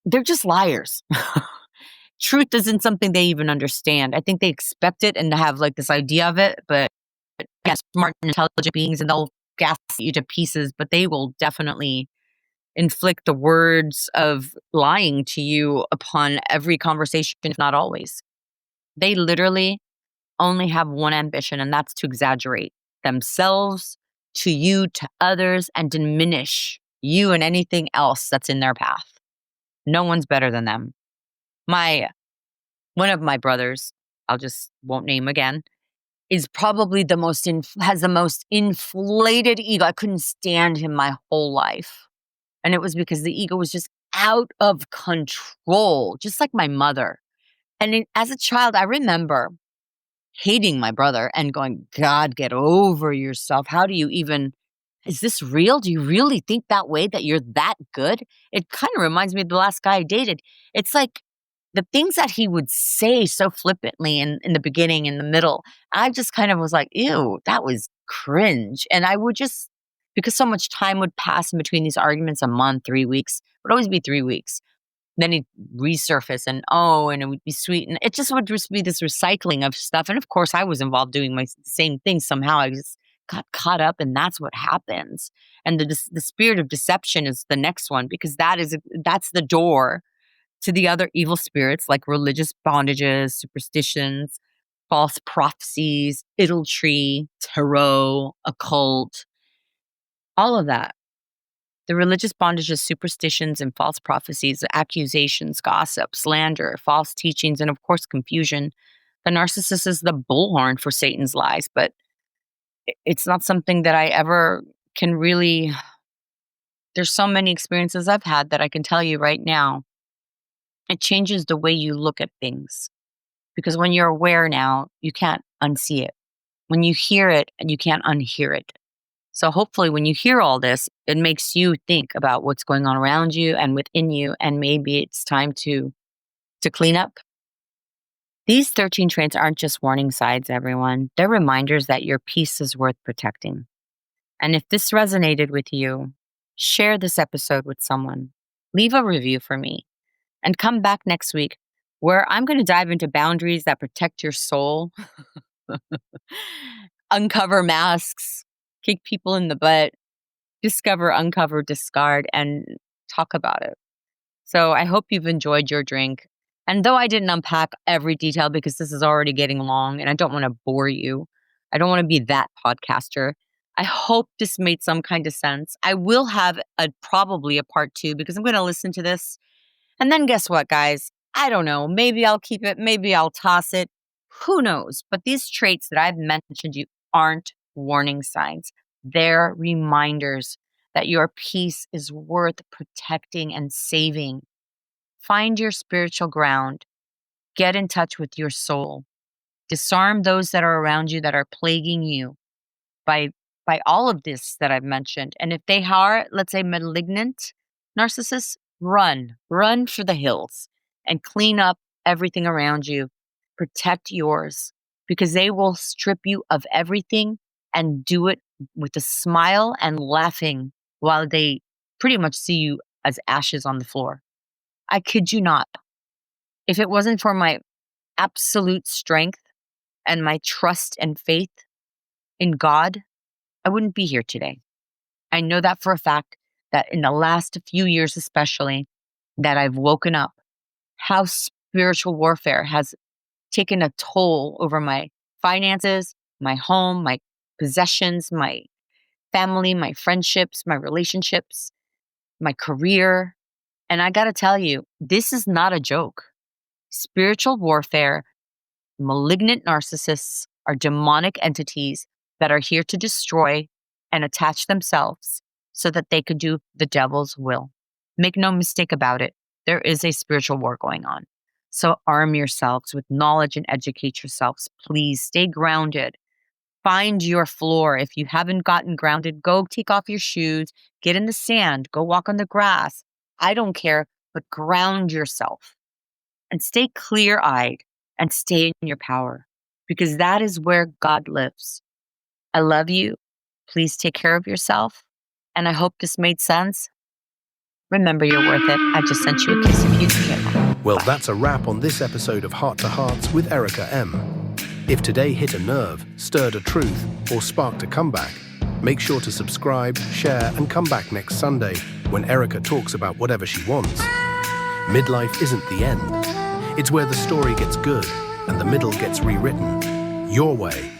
they're just liars. Truth isn't something they even understand. I think they expect it and have like this idea of it, but yes, smart and intelligent beings, and they'll gas you to pieces, but they will definitely inflict the words of lying to you upon every conversation, if not always. They literally only have one ambition, and that's to exaggerate themselves to you, to others, and diminish you and anything else that's in their path. No one's better than them. One of my brothers, I'll just won't name again, is probably has the most inflated ego. I couldn't stand him my whole life. And it was because the ego was just out of control, just like my mother. And as a child, I remember hating my brother and going, God, get over yourself. Is this real? Do you really think that way, that you're that good? It kind of reminds me of the last guy I dated. It's like the things that he would say so flippantly in the beginning, in the middle, I just kind of was like, ew, that was cringe. And I would just, because so much time would pass in between these arguments, a month, 3 weeks, would always be 3 weeks. Then he'd resurface and it would be sweet. And it just would just be this recycling of stuff. And of course, I was involved doing my same thing somehow. I just got caught up, and that's what happens. And the spirit of deception is the next one, because that's the door to the other evil spirits like religious bondages, superstitions, false prophecies, idolatry, tarot, occult, all of that. The religious bondages, superstitions, and false prophecies, accusations, gossip, slander, false teachings, and of course, confusion. The narcissist is the bullhorn for Satan's lies, but it's not something that I ever can really. There's so many experiences I've had that I can tell you right now. It changes the way you look at things, because when you're aware now, you can't unsee it. When you hear it, you can't unhear it. So hopefully when you hear all this, it makes you think about what's going on around you and within you, and maybe it's time to clean up. These 13 traits aren't just warning signs, everyone. They're reminders that your peace is worth protecting. And if this resonated with you, share this episode with someone. Leave a review for me. And come back next week, where I'm going to dive into boundaries that protect your soul, uncover masks, kick people in the butt, discover, uncover, discard, and talk about it. So I hope you've enjoyed your drink. And though I didn't unpack every detail because this is already getting long and I don't want to bore you, I don't want to be that podcaster. I hope this made some kind of sense. I will have probably a part 2, because I'm going to listen to this. And then guess what, guys? I don't know. Maybe I'll keep it. Maybe I'll toss it. Who knows? But these traits that I've mentioned you aren't warning signs. They're reminders that your peace is worth protecting and saving. Find your spiritual ground. Get in touch with your soul. Disarm those that are around you that are plaguing you by all of this that I've mentioned. And if they are, let's say, malignant narcissists, run for the hills and clean up everything around you. Protect yours, because they will strip you of everything and do it with a smile and laughing while they pretty much see you as ashes on the floor. I kid you not. If it wasn't for my absolute strength and my trust and faith in God, I wouldn't be here today. I know that for a fact, that in the last few years especially, that I've woken up, how spiritual warfare has taken a toll over my finances, my home, my possessions, my family, my friendships, my relationships, my career. And I got to tell you, this is not a joke. Spiritual warfare, malignant narcissists are demonic entities that are here to destroy and attach themselves so that they could do the devil's will. Make no mistake about it. There is a spiritual war going on. So arm yourselves with knowledge and educate yourselves. Please stay grounded. Find your floor. If you haven't gotten grounded, go take off your shoes, get in the sand, go walk on the grass. I don't care, but ground yourself and stay clear-eyed and stay in your power because that is where God lives. I love you. Please take care of yourself. And I hope this made sense. Remember, you're worth it. I just sent you a kiss if you can. Well, that's a wrap on this episode of Heart to Hearts with Erica M. If today hit a nerve, stirred a truth, or sparked a comeback, make sure to subscribe, share, and come back next Sunday when Erica talks about whatever she wants. Midlife isn't the end. It's where the story gets good and the middle gets rewritten. Your way.